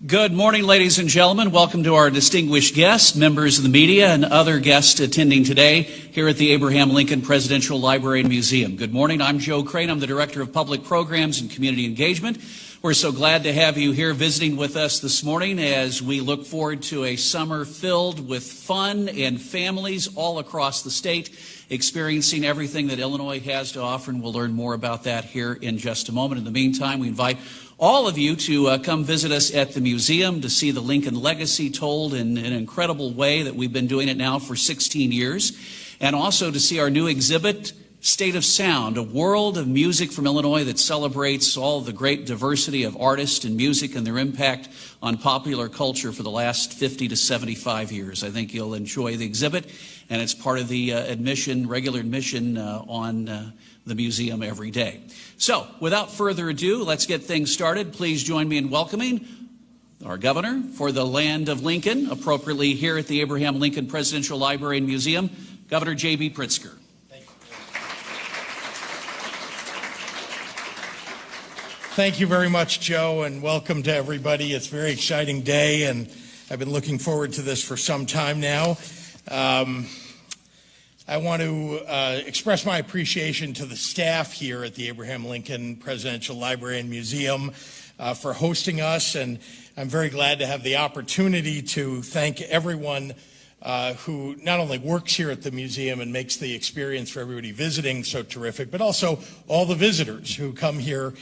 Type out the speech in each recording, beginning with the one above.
Good morning, ladies and gentlemen. Welcome to our distinguished guests, members of the media, and other guests attending today here at the Abraham Lincoln Presidential Library and Museum. Good morning. I'm Joe Crane. I'm the Director of Public Programs and Community Engagement. We're so glad to have you here visiting with us this morning as we look forward to a summer filled with fun and families all across the state experiencing everything that Illinois has to offer, and we'll learn more about that here in just a moment. In the meantime, we invite all of you to come visit us at the museum to see the Lincoln legacy told in an incredible way that we've been doing it now for 16 years, and also to see our new exhibit, State of Sound, a world of music from Illinois that celebrates all the great diversity of artists and music and their impact on popular culture for the last 50 to 75 years. I think you'll enjoy the exhibit, and it's part of the regular admission on the museum every day. So, without further ado, let's get things started. Please join me in welcoming our governor for the land of Lincoln, appropriately here at the Abraham Lincoln Presidential Library and Museum, Governor J.B. Pritzker. Thank you very much, Joe, and welcome to everybody. It's a very exciting day, and I've been looking forward to this for some time now. I want to express my appreciation to the staff here at the Abraham Lincoln Presidential Library and Museum for hosting us, and I'm very glad to have the opportunity to thank everyone who not only works here at the museum and makes the experience for everybody visiting so terrific, but also all the visitors who come here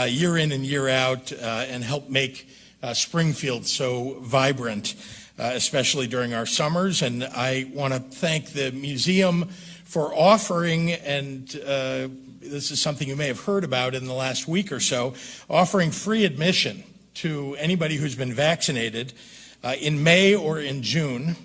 year in and year out and help make Springfield so vibrant, especially during our summers. And I want to thank the museum for offering, and this is something you may have heard about in the last week or so, offering free admission to anybody who's been vaccinated in May or in June.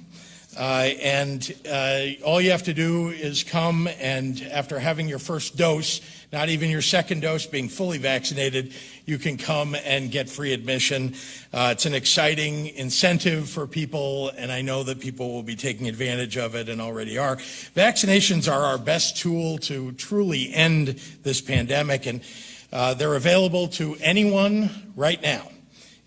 All you have to do is come, and after having your first dose, not even your second dose, being fully vaccinated, you can come and get free admission. It's an exciting incentive for people, and I know that people will be taking advantage of it and already are. Vaccinations are our best tool to truly end this pandemic, and they're available to anyone right now.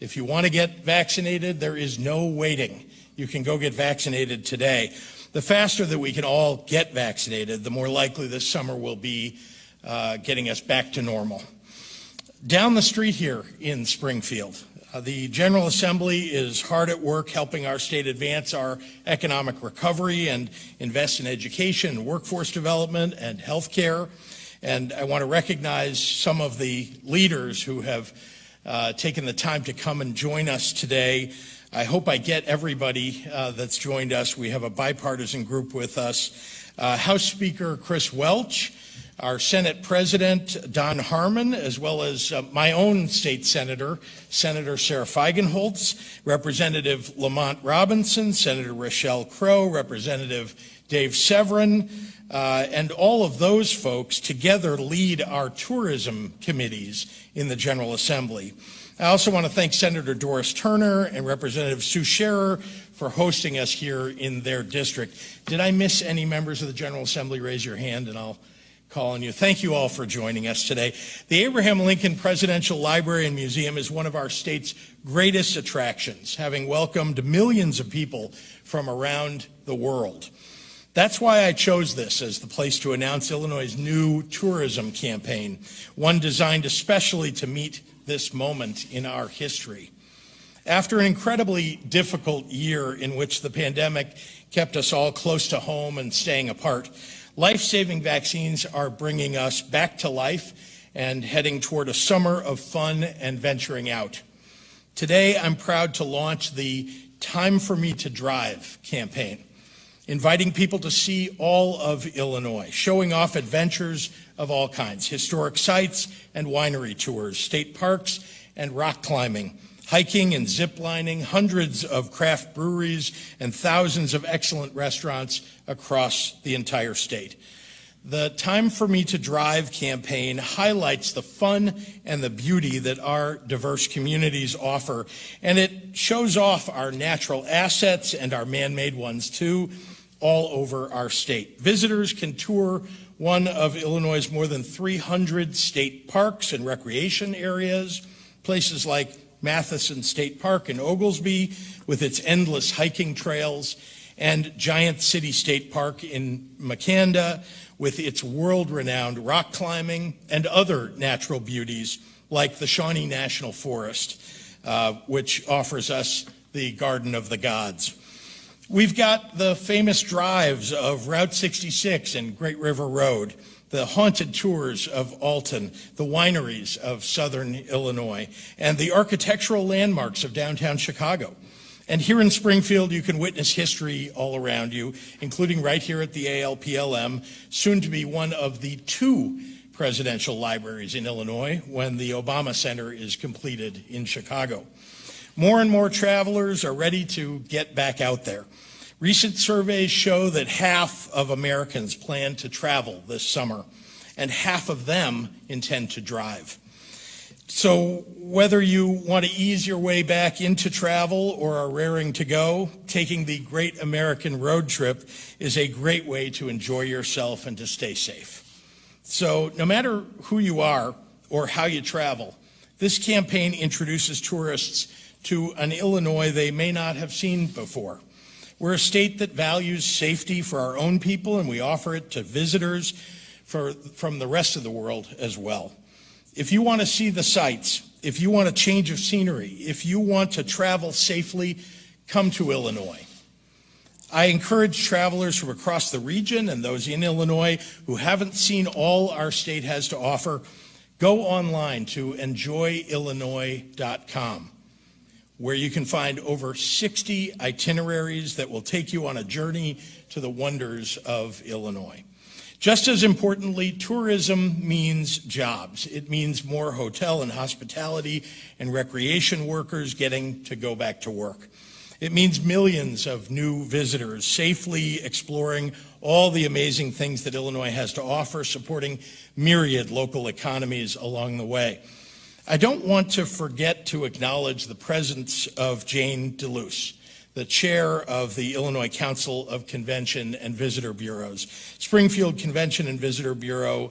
If you want to get vaccinated, there is no waiting. You can go get vaccinated today. The faster that we can all get vaccinated, the more likely this summer will be getting us back to normal. Down the street here in Springfield, the General Assembly is hard at work helping our state advance our economic recovery and invest in education, workforce development, and health care. And I want to recognize some of the leaders who have taken the time to come and join us today. I hope I get everybody that's joined us. We have a bipartisan group with us. House Speaker Chris Welch, our Senate President Don Harmon, as well as my own state senator, Senator Sarah Feigenholtz, Representative Lamont Robinson, Senator Rochelle Crow, Representative Dave Severin, and all of those folks together lead our tourism committees in the General Assembly. I also want to thank Senator Doris Turner and Representative Sue Scherer for hosting us here in their district. Did I miss any members of the General Assembly? Raise your hand and I'll call on you. Thank you all for joining us today. The Abraham Lincoln Presidential Library and Museum is one of our state's greatest attractions, having welcomed millions of people from around the world. That's why I chose this as the place to announce Illinois' new tourism campaign, one designed especially to meet this moment in our history. After an incredibly difficult year in which the pandemic kept us all close to home and staying apart, life-saving vaccines are bringing us back to life and heading toward a summer of fun and venturing out. Today, I'm proud to launch the Time for Me to Drive campaign, inviting people to see all of Illinois, showing off adventures of all kinds, historic sites and winery tours, state parks and rock climbing, hiking and zip lining, hundreds of craft breweries, and thousands of excellent restaurants across the entire state. The Time for Me to Drive campaign highlights the fun and the beauty that our diverse communities offer, and it shows off our natural assets and our man-made ones too, all over our state. Visitors can tour one of Illinois' more than 300 state parks and recreation areas, places like Matheson State Park in Oglesby with its endless hiking trails, and Giant City State Park in Makanda with its world-renowned rock climbing and other natural beauties like the Shawnee National Forest, which offers us the Garden of the Gods. We've got the famous drives of Route 66 and Great River Road, the haunted tours of Alton, the wineries of southern Illinois, and the architectural landmarks of downtown Chicago. And here in Springfield, you can witness history all around you, including right here at the ALPLM, soon to be one of the 2 presidential libraries in Illinois when the Obama Center is completed in Chicago. More and more travelers are ready to get back out there. Recent surveys show that half of Americans plan to travel this summer, and half of them intend to drive. So whether you want to ease your way back into travel or are raring to go, taking the Great American Road Trip is a great way to enjoy yourself and to stay safe. So no matter who you are or how you travel, this campaign introduces tourists to an Illinois they may not have seen before. We're a state that values safety for our own people, and we offer it to visitors from the rest of the world as well. If you want to see the sights, if you want a change of scenery, if you want to travel safely, come to Illinois. I encourage travelers from across the region and those in Illinois who haven't seen all our state has to offer, go online to enjoyillinois.com, where you can find over 60 itineraries that will take you on a journey to the wonders of Illinois. Just as importantly, tourism means jobs. It means more hotel and hospitality and recreation workers getting to go back to work. It means millions of new visitors safely exploring all the amazing things that Illinois has to offer, supporting myriad local economies along the way. I don't want to forget to acknowledge the presence of Jane DeLuce, the chair of the Illinois Council of Convention and Visitor Bureaus, Springfield Convention and Visitor Bureau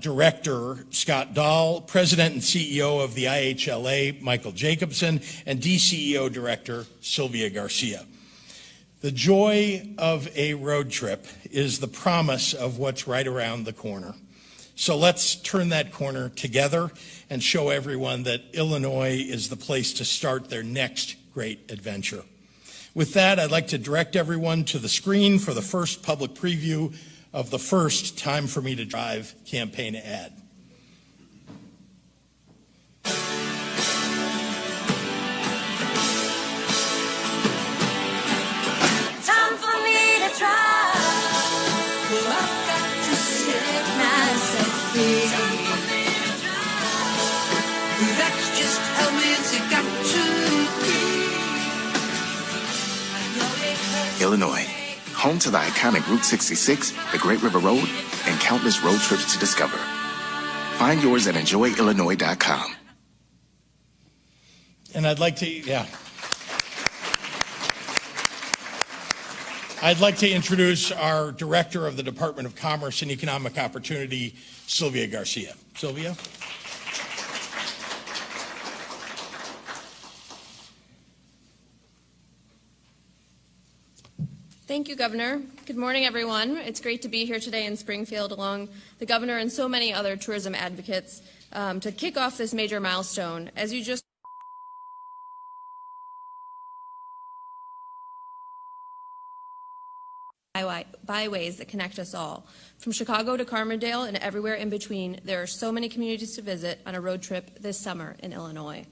Director Scott Dahl, President and CEO of the IHLA Michael Jacobson, and DCEO Director Sylvia Garcia. The joy of a road trip is the promise of what's right around the corner. So let's turn that corner together and show everyone that Illinois is the place to start their next great adventure. With that, I'd like to direct everyone to the screen for the first public preview of the first Time for Me to Drive campaign ad. Time for me to drive. Well, I've got to set myself free. Time for me to drive. That's just how it's got to be. Illinois, home to the iconic Route 66, the Great River Road, and countless road trips to discover. Find yours at enjoyillinois.com. And I'd like to introduce our Director of the Department of Commerce and Economic Opportunity, Sylvia Garcia. Sylvia? Thank you, Governor. Good morning, everyone. It's great to be here today in Springfield along the Governor and so many other tourism advocates to kick off this major milestone. As you just byways that connect us all. From Chicago to Carmondale and everywhere in between, there are so many communities to visit on a road trip this summer in Illinois.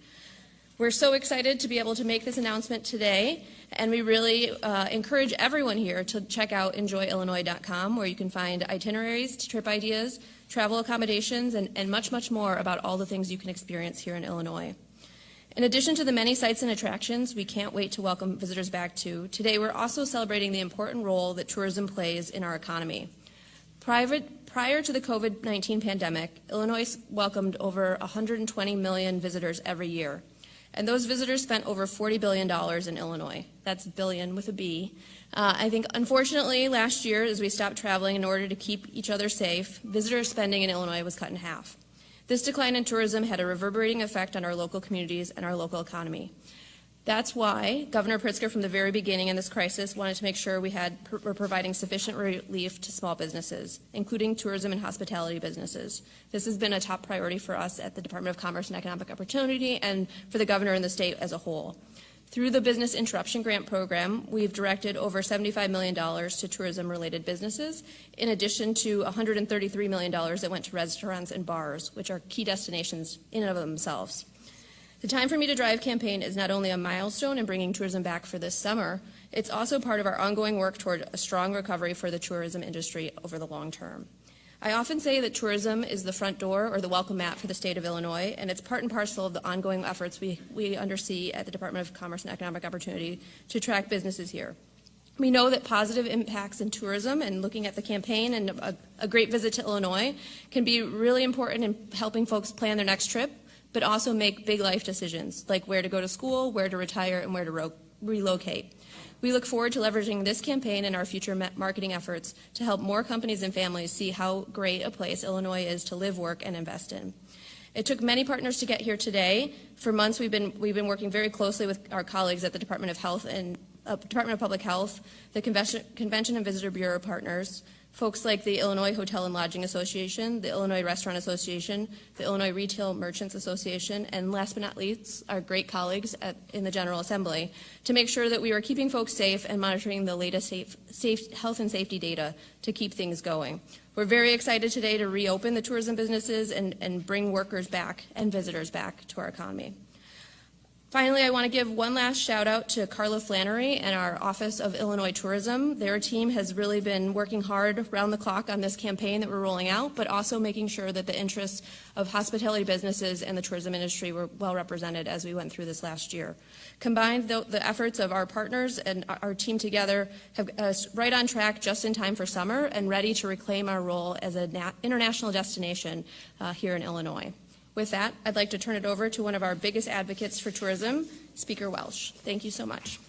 We're so excited to be able to make this announcement today, and we really encourage everyone here to check out enjoyillinois.com, where you can find itineraries, trip ideas, travel accommodations, and much, much more about all the things you can experience here in Illinois. In addition to the many sites and attractions we can't wait to welcome visitors back to, today we're also celebrating the important role that tourism plays in our economy. Prior to the COVID-19 pandemic, Illinois welcomed over 120 million visitors every year. And those visitors spent over $40 billion in Illinois. That's billion with a B. I think, unfortunately, last year, as we stopped traveling in order to keep each other safe, visitor spending in Illinois was cut in half. This decline in tourism had a reverberating effect on our local communities and our local economy. That's why Governor Pritzker, from the very beginning in this crisis, wanted to make sure we're providing sufficient relief to small businesses, including tourism and hospitality businesses. This has been a top priority for us at the Department of Commerce and Economic Opportunity and for the governor and the state as a whole. Through the Business Interruption Grant Program, we've directed over $75 million to tourism-related businesses, in addition to $133 million that went to restaurants and bars, which are key destinations in and of themselves. The Time for Me to Drive campaign is not only a milestone in bringing tourism back for this summer, it's also part of our ongoing work toward a strong recovery for the tourism industry over the long term. I often say that tourism is the front door or the welcome mat for the state of Illinois, and it's part and parcel of the ongoing efforts we undersee at the Department of Commerce and Economic Opportunity to attract businesses here. We know that positive impacts in tourism, and looking at the campaign and a great visit to Illinois, can be really important in helping folks plan their next trip, but also make big life decisions, like where to go to school, where to retire, and where to relocate. We look forward to leveraging this campaign and our future marketing efforts to help more companies and families see how great a place Illinois is to live, work, and invest in. It took many partners to get here today. For months, we've been working very closely with our colleagues at the Department of Health and Department of Public Health, the Convention and Visitor Bureau partners, folks like the Illinois Hotel and Lodging Association, the Illinois Restaurant Association, the Illinois Retail Merchants Association, and last but not least, our great colleagues in the General Assembly, to make sure that we are keeping folks safe and monitoring the latest health and safety data to keep things going. We're very excited today to reopen the tourism businesses and bring workers back and visitors back to our economy. Finally, I want to give one last shout out to Carla Flannery and our Office of Illinois Tourism. Their team has really been working hard around the clock on this campaign that we're rolling out, but also making sure that the interests of hospitality businesses and the tourism industry were well represented as we went through this last year. Combined, the efforts of our partners and our team together have us right on track just in time for summer and ready to reclaim our role as an international destination here in Illinois. With that, I'd like to turn it over to one of our biggest advocates for tourism, Speaker Welsh. Thank you so much.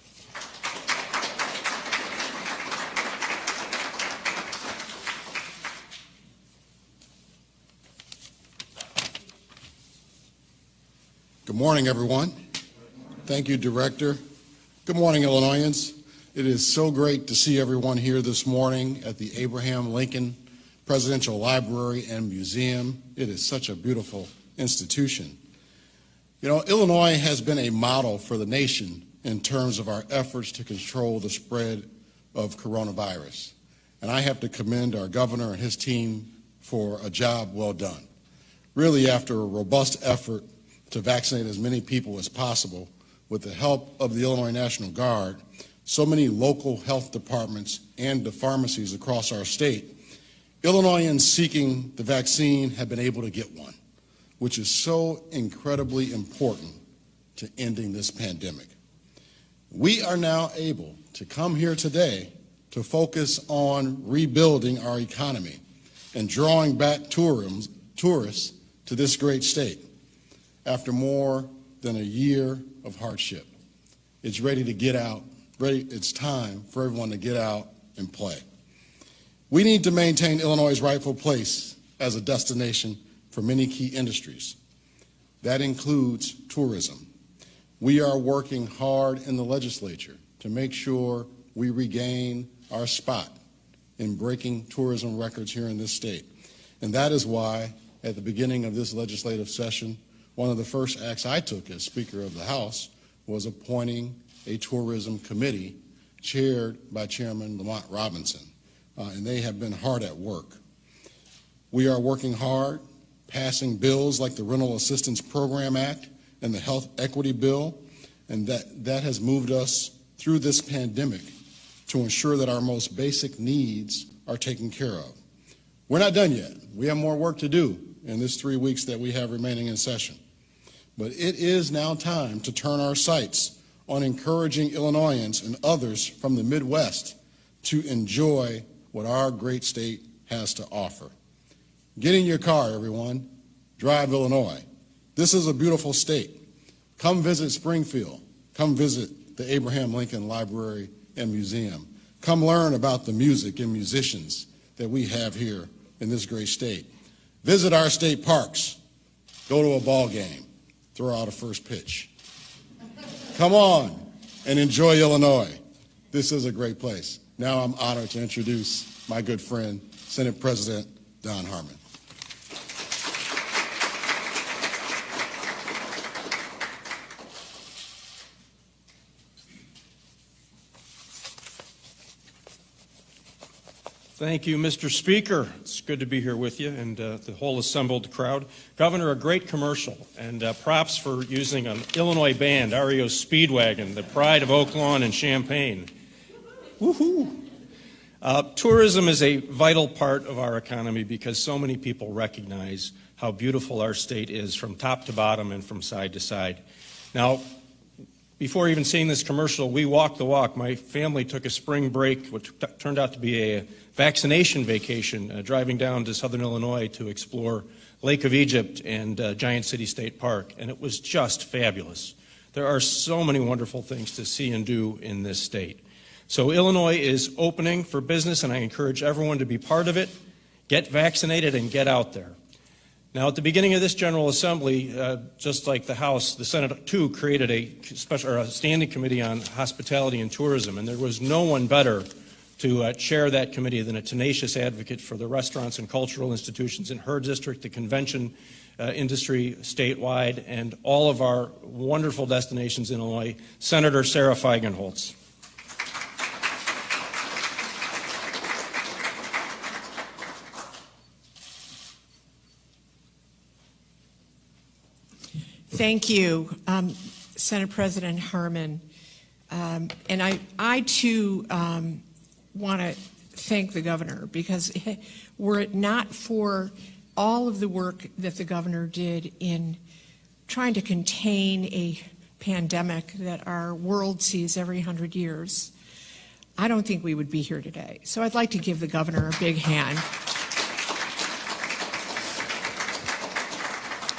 Good morning, everyone. Thank you, Director. Good morning, Illinoisans. It is so great to see everyone here this morning at the Abraham Lincoln Presidential Library and Museum. It is such a beautiful institution. You know, Illinois has been a model for the nation in terms of our efforts to control the spread of coronavirus. And I have to commend our governor and his team for a job well done. Really, after a robust effort to vaccinate as many people as possible with the help of the Illinois National Guard, so many local health departments and the pharmacies across our state, Illinoisans seeking the vaccine have been able to get one, which is so incredibly important to ending this pandemic. We are now able to come here today to focus on rebuilding our economy and drawing back tourists to this great state after more than a year of hardship. It's ready to get out. It's time for everyone to get out and play. We need to maintain Illinois' rightful place as a destination for many key industries. That includes tourism. We are working hard in the legislature to make sure we regain our spot in breaking tourism records here in this state. And that is why, at the beginning of this legislative session, one of the first acts I took as Speaker of the House was appointing a tourism committee chaired by Chairman Lamont Robinson. And they have been hard at work. We are working hard, passing bills like the Rental Assistance Program Act and the Health Equity Bill, and that has moved us through this pandemic to ensure that our most basic needs are taken care of. We're not done yet. We have more work to do in this 3 weeks that we have remaining in session. But it is now time to turn our sights on encouraging Illinoisans and others from the Midwest to enjoy what our great state has to offer. Get in your car, everyone. Drive Illinois. This is a beautiful state. Come visit Springfield. Come visit the Abraham Lincoln Library and Museum. Come learn about the music and musicians that we have here in this great state. Visit our state parks. go to a ball game, throw out a first pitch. Come on and enjoy Illinois. This is a great place. Now I'm honored to introduce my good friend, Senate President Don Harmon. Thank you, Mr. Speaker. It's good to be here with you and the whole assembled crowd. Governor, a great commercial, and props for using an Illinois band, REO Speedwagon, the pride of Oak Lawn and Champaign. Woohoo! Tourism is a vital part of our economy because so many people recognize how beautiful our state is from top to bottom and from side to side. Now, before even seeing this commercial, we walked the walk. My family took a spring break, which turned out to be a vaccination vacation, driving down to southern Illinois to explore Lake of Egypt and Giant City State Park, and it was just fabulous. There are so many wonderful things to see and do in this state. So Illinois is opening for business, and I encourage everyone to be part of it. Get vaccinated and get out there. Now, at the beginning of this General Assembly, just like the House, the Senate, too, created a standing committee on hospitality and tourism, and there was no one better to chair that committee than a tenacious advocate for the restaurants and cultural institutions in her district, the convention industry statewide, and all of our wonderful destinations in Illinois, Senator Sarah Feigenholtz. Thank you, Senate President Harmon. And I too, want to thank the governor, because were it not for all of the work that the governor did in trying to contain a pandemic that our world sees every 100 years, I don't think we would be here today. So I'd like to give the governor a big hand.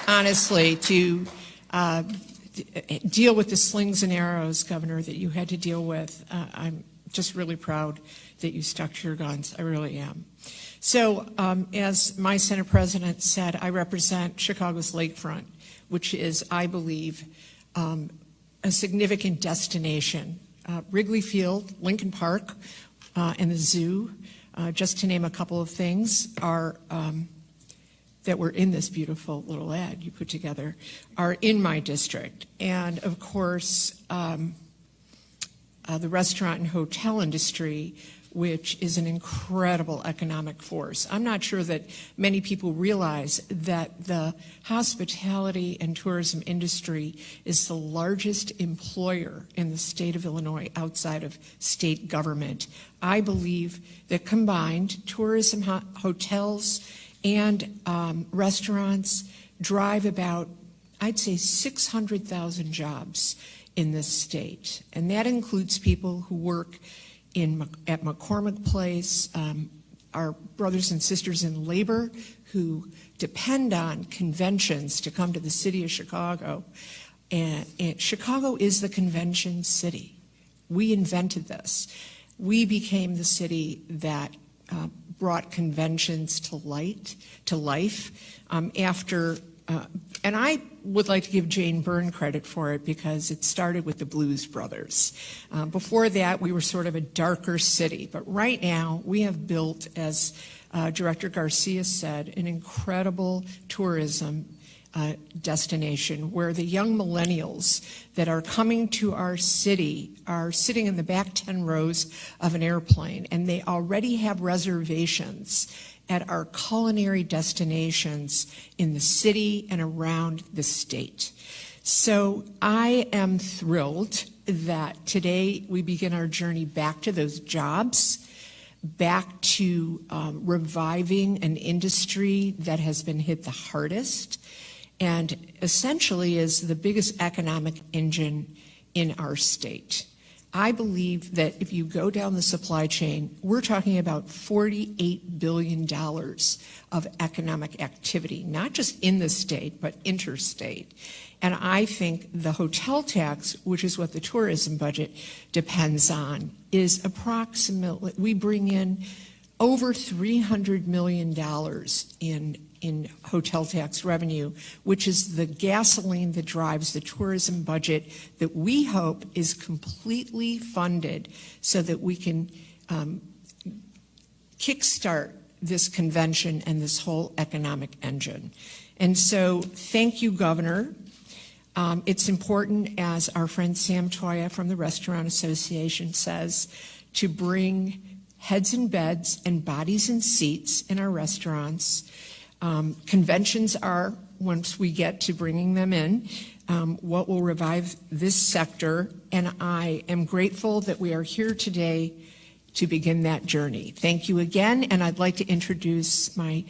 Honestly, to deal with the slings and arrows, Governor, that you had to deal with, I'm just really proud that you stuck to your guns. I really am. So, as my Senate President said, I represent Chicago's lakefront, which is, I believe, a significant destination. Wrigley Field, Lincoln Park, and the zoo, just to name a couple of things, are that were in this beautiful little ad you put together, are in my district. And of course, the restaurant and hotel industry, which is an incredible economic force. I'm not sure that many people realize that the hospitality and tourism industry is the largest employer in the state of Illinois outside of state government. I believe that combined, tourism, hotels, and restaurants drive about, I'd say, 600,000 jobs in this state. And that includes people who work at McCormick Place, our brothers and sisters in labor who depend on conventions to come to the city of Chicago. And Chicago is the convention city. We invented this. We became the city that brought conventions to life after, and I would like to give Jane Byrne credit for it because it started with the Blues Brothers. Before that, we were sort of a darker city, but right now we have built, as Director Garcia said, an incredible tourism destination where the young millennials that are coming to our city are sitting in the back 10 rows of an airplane, and they already have reservations at our culinary destinations in the city and around the state. So I am thrilled that today we begin our journey back to those jobs, back to reviving an industry that has been hit the hardest and essentially is the biggest economic engine in our state. I believe that if you go down the supply chain, we're talking about $48 billion of economic activity, not just in the state, but interstate. And I think the hotel tax, which is what the tourism budget depends on, is approximately, we bring in over $300 million in in hotel tax revenue, which is the gasoline that drives the tourism budget that we hope is completely funded so that we can kickstart this convention and this whole economic engine. And so thank you, Governor. It's important, as our friend Sam Toya from the Restaurant Association says, to bring heads in beds and bodies in seats in our restaurants. Conventions are, once we get to bringing them in, what will revive this sector, and I am grateful that we are here today to begin that journey. Thank you again, and I'd like to introduce my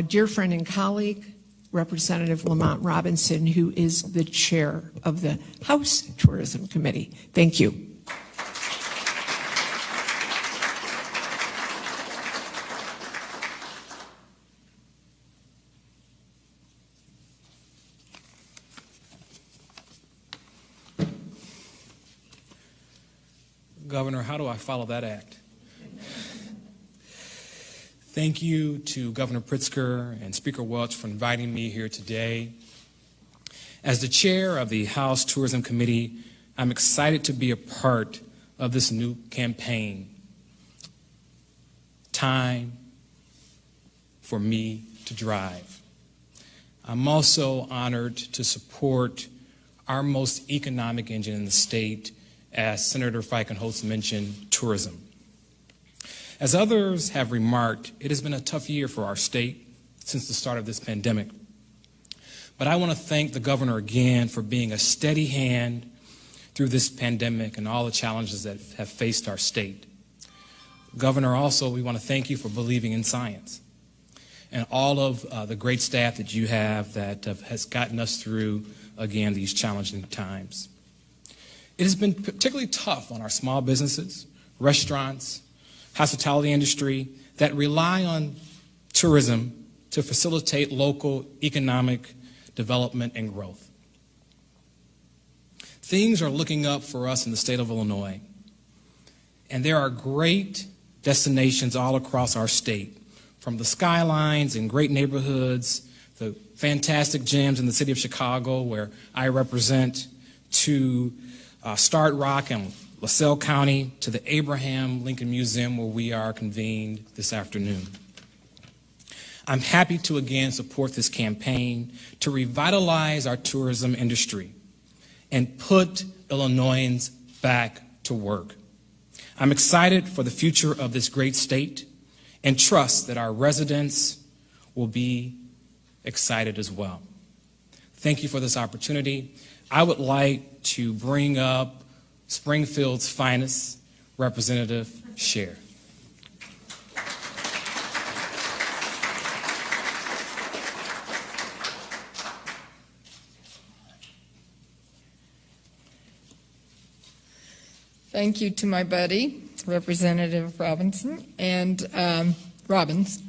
dear friend and colleague, Representative Lamont Robinson, who is the chair of the House Tourism Committee. Thank you. Governor, how do I follow that act? Thank you to Governor Pritzker and Speaker Welch for inviting me here today. As the chair of the House Tourism Committee, I'm excited to be a part of this new campaign. Time for me to drive. I'm also honored to support our most economic engine in the state, as Senator Feickenholtz mentioned, tourism. As others have remarked, it has been a tough year for our state since the start of this pandemic. But I want to thank the governor again for being a steady hand through this pandemic and all the challenges that have faced our state. Governor, also, we want to thank you for believing in science and all of the great staff that you have that has gotten us through, again, these challenging times. It has been particularly tough on our small businesses, restaurants, hospitality industry that rely on tourism to facilitate local economic development and growth. Things are looking up for us in the state of Illinois, and there are great destinations all across our state, from the skylines and great neighborhoods, the fantastic gyms in the city of Chicago, where I represent, to Start Rock and LaSalle County, to the Abraham Lincoln Museum, where we are convened this afternoon. I'm happy to again support this campaign to revitalize our tourism industry and put Illinoisans back to work. I'm excited for the future of this great state and trust that our residents will be excited as well. Thank you for this opportunity. I would like to bring up Springfield's finest, Representative Scher. Thank you to my buddy, Representative Robinson and Robbins.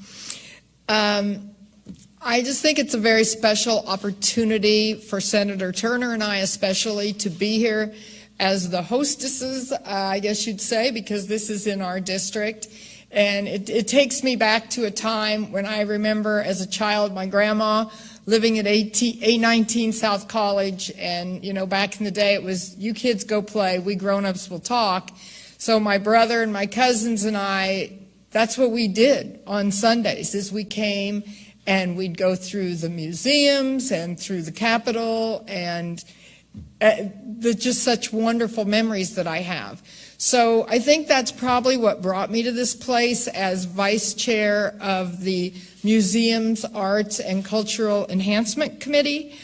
I just think it's a very special opportunity for Senator Turner and I especially to be here as the hostesses, I guess you'd say, because this is in our district. And it takes me back to a time when I remember as a child my grandma living at A19 South College, and you know, back in the day it was, you kids go play, we grown-ups will talk. So my brother and my cousins and I, that's what we did on Sundays, is we came and we'd go through the museums and through the Capitol, and just such wonderful memories that I have. So I think that's probably what brought me to this place as vice chair of the Museums, Arts, and Cultural Enhancement Committee.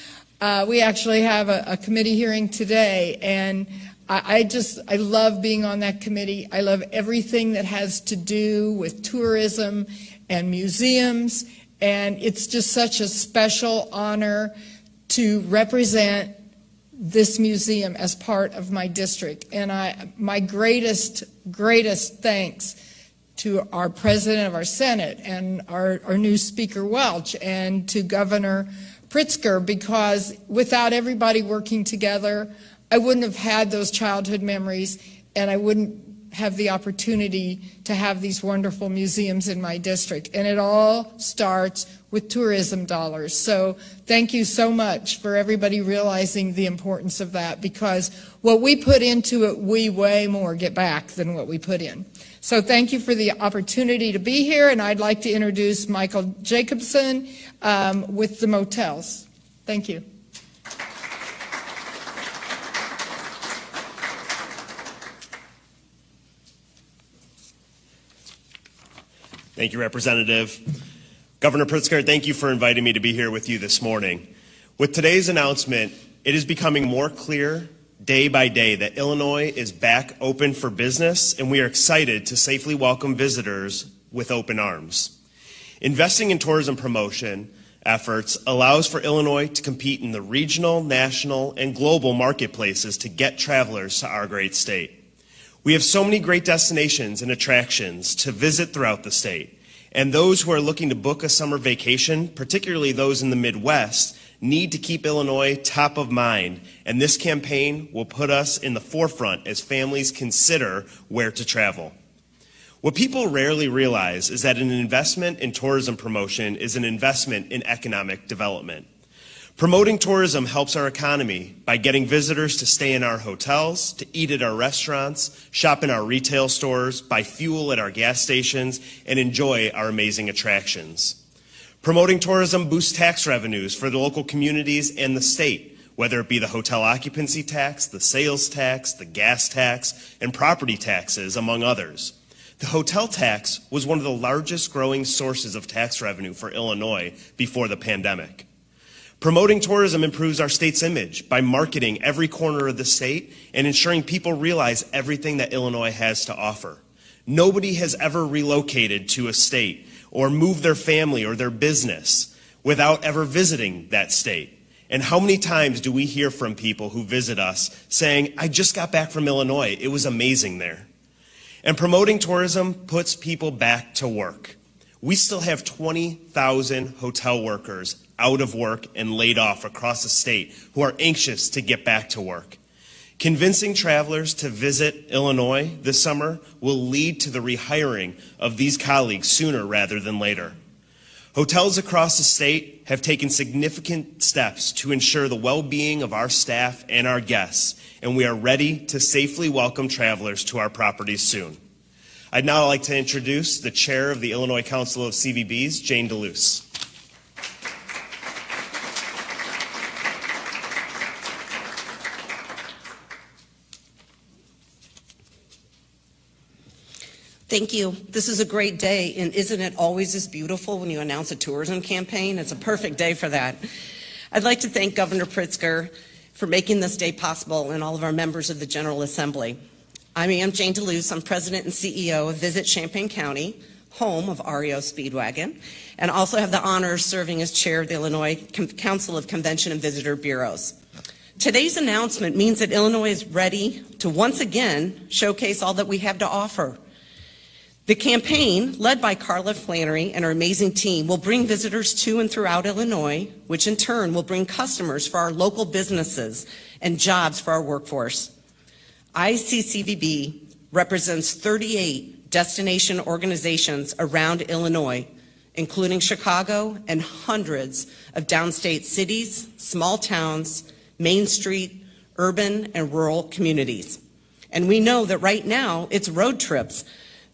We actually have a committee hearing today, and I love being on that committee. I love everything that has to do with tourism and museums, and it's just such a special honor to represent this museum as part of my district. And my greatest thanks to our president of our Senate and our new Speaker Welch and to Governor Pritzker, because without everybody working together, I wouldn't have had those childhood memories, and I wouldn't have the opportunity to have these wonderful museums in my district. And it all starts with tourism dollars. So thank you so much for everybody realizing the importance of that, because what we put into it, we way more get back than what we put in. So thank you for the opportunity to be here, and I'd like to introduce Michael Jacobson with the motels. Thank you. Thank you, Representative. Governor Pritzker, thank you for inviting me to be here with you this morning. With today's announcement, it is becoming more clear day by day that Illinois is back open for business, and we are excited to safely welcome visitors with open arms. Investing in tourism promotion efforts allows for Illinois to compete in the regional, national, and global marketplaces to get travelers to our great state. We have so many great destinations and attractions to visit throughout the state, and those who are looking to book a summer vacation, particularly those in the Midwest, need to keep Illinois top of mind, and this campaign will put us in the forefront as families consider where to travel. What people rarely realize is that an investment in tourism promotion is an investment in economic development. Promoting tourism helps our economy by getting visitors to stay in our hotels, to eat at our restaurants, shop in our retail stores, buy fuel at our gas stations, and enjoy our amazing attractions. Promoting tourism boosts tax revenues for the local communities and the state, whether it be the hotel occupancy tax, the sales tax, the gas tax, and property taxes, among others. The hotel tax was one of the largest growing sources of tax revenue for Illinois before the pandemic. Promoting tourism improves our state's image by marketing every corner of the state and ensuring people realize everything that Illinois has to offer. Nobody has ever relocated to a state or moved their family or their business without ever visiting that state. And how many times do we hear from people who visit us saying, "I just got back from Illinois. It was amazing there." And promoting tourism puts people back to work. We still have 20,000 hotel workers out of work and laid off across the state who are anxious to get back to work. Convincing travelers to visit Illinois this summer will lead to the rehiring of these colleagues sooner rather than later. Hotels across the state have taken significant steps to ensure the well-being of our staff and our guests, and we are ready to safely welcome travelers to our properties soon. I'd now like to introduce the chair of the Illinois Council of CVBs, Jane DeLuce. Thank you. This is a great day, and isn't it always this beautiful when you announce a tourism campaign? It's a perfect day for that. I'd like to thank Governor Pritzker for making this day possible and all of our members of the General Assembly. I am Jane DeLuce. I'm President and CEO of Visit Champaign County, home of REO Speedwagon, and also have the honor of serving as chair of the Illinois Council of Convention and Visitor Bureaus. Today's announcement means that Illinois is ready to once again showcase all that we have to offer. The campaign, led by Carla Flannery and her amazing team, will bring visitors to and throughout Illinois, which in turn will bring customers for our local businesses and jobs for our workforce. ICCVB represents 38 destination organizations around Illinois, including Chicago and hundreds of downstate cities, small towns, Main Street, urban and rural communities. And we know that right now it's road trips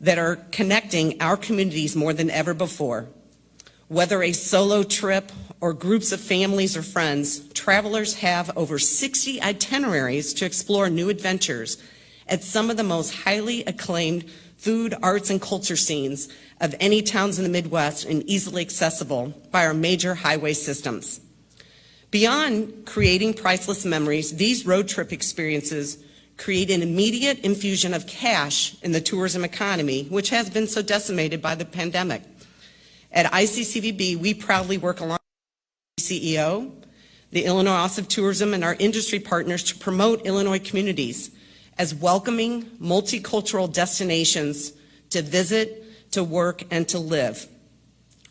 that are connecting our communities more than ever before. Whether a solo trip or groups of families or friends, travelers have over 60 itineraries to explore new adventures at some of the most highly acclaimed food, arts, and culture scenes of any towns in the Midwest and easily accessible by our major highway systems. Beyond creating priceless memories, these road trip experiences create an immediate infusion of cash in the tourism economy, which has been so decimated by the pandemic. At ICCVB, we proudly work along with the CEO, the Illinois Office of Tourism, and our industry partners to promote Illinois communities as welcoming, multicultural destinations to visit, to work, and to live.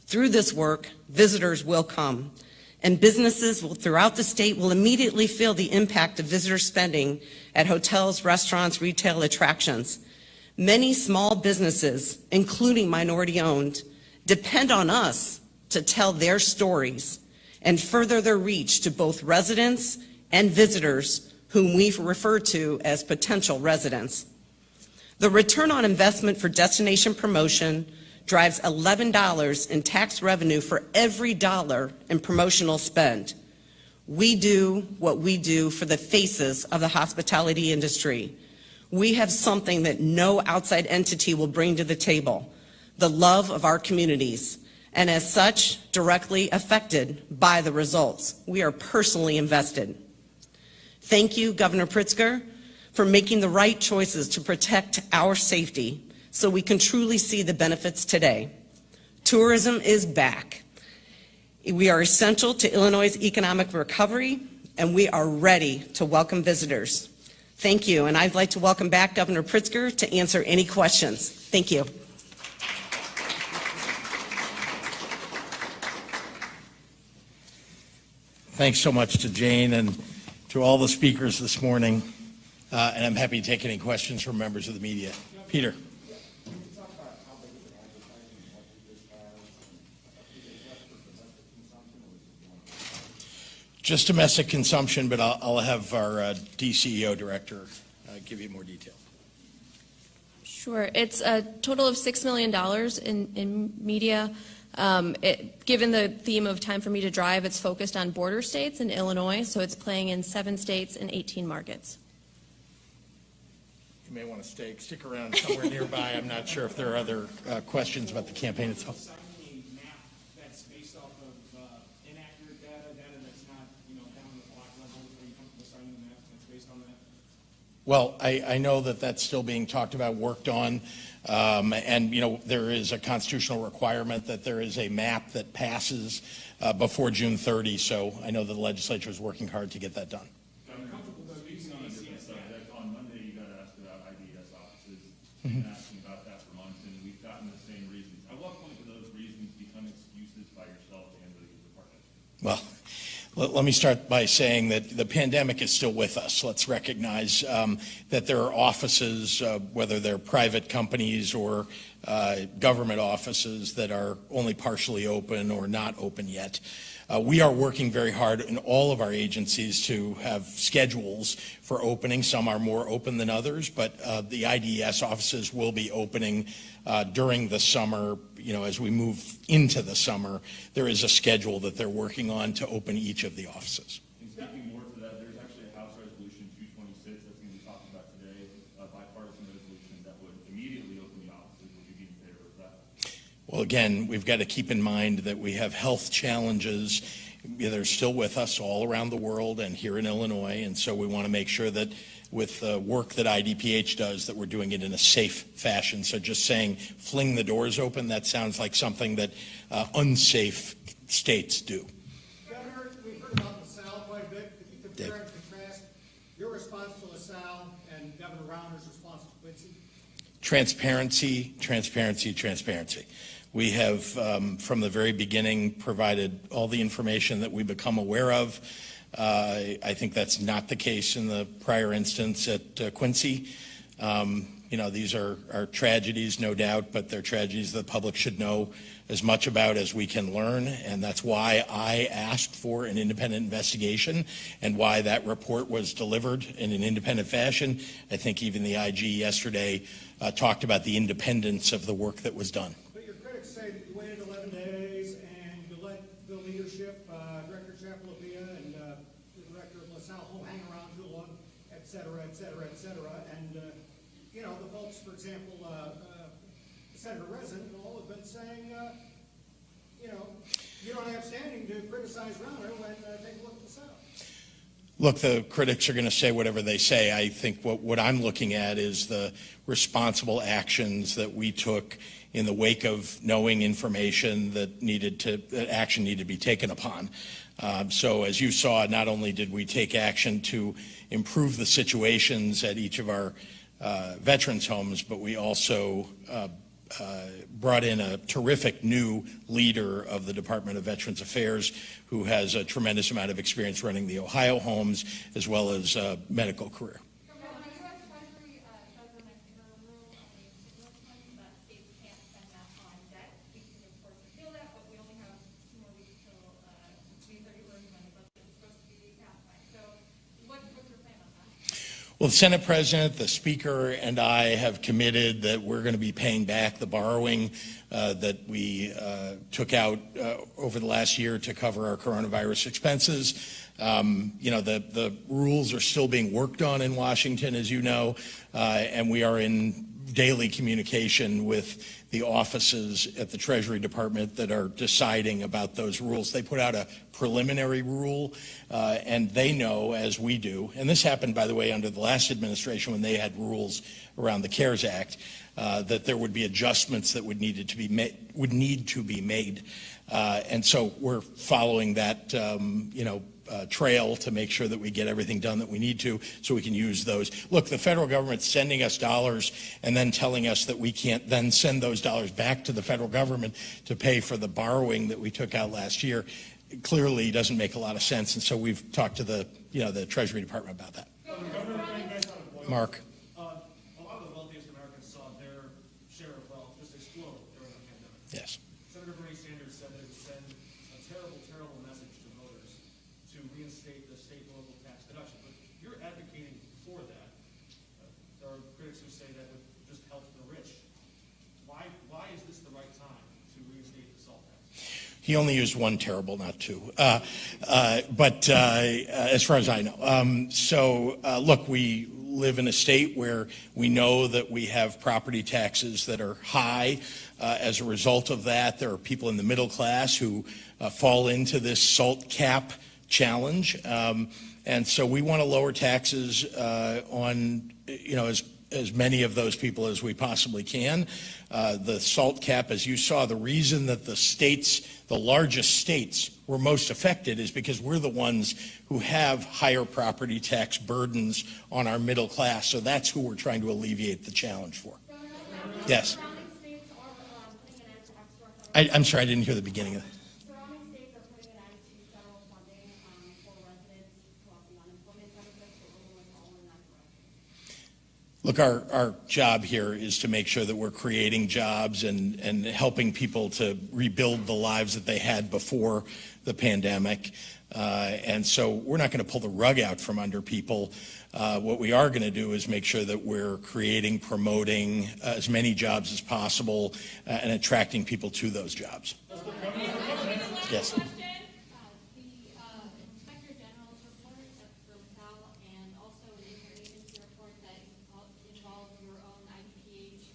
Through this work, visitors will come, and businesses throughout the state will immediately feel the impact of visitor spending at hotels, restaurants, retail attractions. Many small businesses, including minority-owned, depend on us to tell their stories and further their reach to both residents and visitors whom we refer to as potential residents. The return on investment for destination promotion drives $11 in tax revenue for every dollar in promotional spend. We do what we do for the faces of the hospitality industry. We have something that no outside entity will bring to the table, the love of our communities, and as such, directly affected by the results. We are personally invested. Thank you, Governor Pritzker, for making the right choices to protect our safety so we can truly see the benefits today. Tourism is back. We are essential to Illinois' economic recovery, and we are ready to welcome visitors. Thank you, and I'd like to welcome back Governor Pritzker to answer any questions. Thank you. Thanks so much to Jane and to all the speakers this morning, and I'm happy to take any questions from members of the media. Peter. Just domestic consumption, but I'll have our DCEO director give you more detail. Sure. It's a total of $6 million in media. Given the theme of Time for Me to Drive, it's focused on border states in Illinois, so it's playing in 7 states and 18 markets. You may want to stick around somewhere nearby. I'm not sure if there are other questions about the campaign itself. Well, I know that that's still being talked about, worked on, and there is a constitutional requirement that there is a map that passes before June 30. So I know the legislature is working hard to get that done. On Monday, you got asked about IDS offices, and asking about that for months, and we've gotten the same reasons. At what point do those reasons become excuses by yourself and the department? Well, let me start by saying that the pandemic is still with us. Let's recognize that there are offices, whether they're private companies or government offices, that are only partially open or not open yet. We are working very hard in all of our agencies to have schedules for opening. Some are more open than others, but the IDS offices will be opening during the summer. As we move into the summer, there is a schedule that they're working on to open each of the offices. And speaking more to that, there's actually a House Resolution 226 that's going to be talked about today, a bipartisan resolution that would immediately open the offices. Would you be in favor of that? Well, again, we've got to keep in mind that we have health challenges. They're still with us all around the world and here in Illinois, and so we want to make sure that with the work that IDPH does, that we're doing it in a safe fashion. So just saying fling the doors open, that sounds like something that unsafe states do. Governor, we've heard about LaSalle quite a bit. If you compare and contrast your response to LaSalle and Governor Rounder's response to Quincy. Transparency, transparency, transparency. We have, from the very beginning, provided all the information that we become aware of. I think that's not the case in the prior instance at Quincy. These are tragedies, no doubt, but they're tragedies the public should know as much about as we can learn, and that's why I asked for an independent investigation and why that report was delivered in an independent fashion. I think even the IG yesterday talked about the independence of the work that was done. But your critics say that you waited 11 days and you let the leadership, Director Chapelopia and the Director of LaSalle home hang around too long, et cetera, et cetera, et cetera. And, the folks, for example, Senator Resin and all have been saying, you don't have standing to criticize Rounder when take a look at LaSalle. Look, the critics are going to say whatever they say. I think what I'm looking at is the responsible actions that we took in the wake of knowing information that action needed to be taken upon. So as you saw, not only did we take action to improve the situations at each of our veterans' homes, but we also brought in a terrific new leader of the Department of Veterans Affairs who has a tremendous amount of experience running the Ohio homes as well as a medical career. Well, the Senate President, the Speaker, and I have committed that we're going to be paying back the borrowing that we took out over the last year to cover our coronavirus expenses. The rules are still being worked on in Washington, as you know, and we are in daily communication with the offices at the Treasury Department that are deciding about those rules. They put out a preliminary rule, and they know, as we do, and this happened, by the way, under the last administration when they had rules around the CARES Act, that there would be adjustments that would need to be made. And so we're following that, trail to make sure that we get everything done that we need to so we can use those. Look, the federal government's sending us dollars and then telling us that we can't then send those dollars back to the federal government to pay for the borrowing that we took out last year. It clearly doesn't make a lot of sense, and so we've talked to the Treasury Department about that. Mark. A lot of the wealthiest Americans saw their share of wealth just explode during the pandemic. Yes. Senator Bernie Sanders said that it would send a terrible, terrible message to voters to reinstate the state and local tax deduction. But you're advocating for that. There are critics who say that would just help the rich. Why is this the right time to reinstate the SALT tax? He only used one terrible, not two. But as far as I know. Look, we live in a state where we know that we have property taxes that are high. As a result of that, there are people in the middle class who fall into this SALT cap challenge. And so we want to lower taxes on, as many of those people as we possibly can. The SALT cap, as you saw, the reason that the largest states were most affected is because we're the ones who have higher property tax burdens on our middle class. So that's who we're trying to alleviate the challenge for. Yes. I'm sorry, I didn't hear the beginning of that. Look, our job here is to make sure that we're creating jobs and helping people to rebuild the lives that they had before the pandemic. And so we're not going to pull the rug out from under people. What we are going to do is make sure that we're creating, promoting as many jobs as possible and attracting people to those jobs. Yes.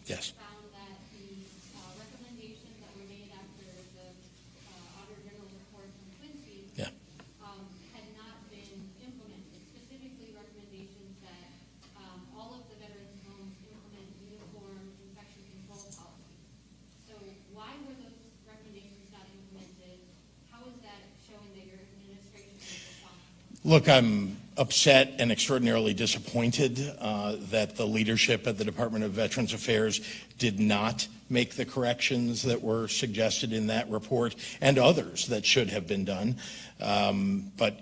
Yes. Found that the recommendations that were made after the Auditor General's report from Quincy had not been implemented. Specifically, recommendations that all of the veterans' homes implement uniform infection control policies. So why were those recommendations not implemented? How is that showing that your administration is responsible? Look, I'm upset and extraordinarily disappointed that the leadership at the Department of Veterans Affairs did not make the corrections that were suggested in that report and others that should have been done. But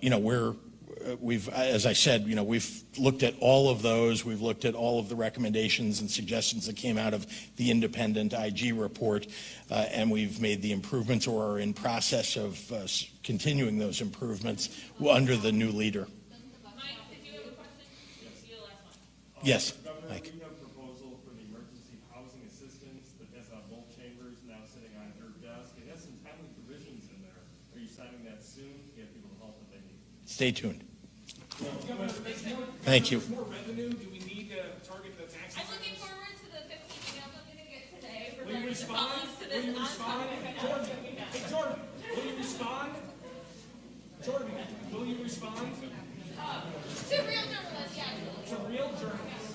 we've, as I said, we've looked at all of those. We've looked at all of the recommendations and suggestions that came out of the independent IG report, and we've made the improvements or are in process of continuing those improvements under the new leader. Yes, Mike. We have a proposal for the emergency housing assistance that has both chambers now sitting on her desk. It has some timely provisions in there. Are you signing that soon to get people the help that they need? Stay tuned. Thank you. More revenue? Do we need to target the taxes? I'm looking forward to the 15 emails I'm going to get today. Will you respond? Will you respond? Jordan, hey Jordan, will you respond? Jordan, will you respond? To real journalists, yeah. To real journalists.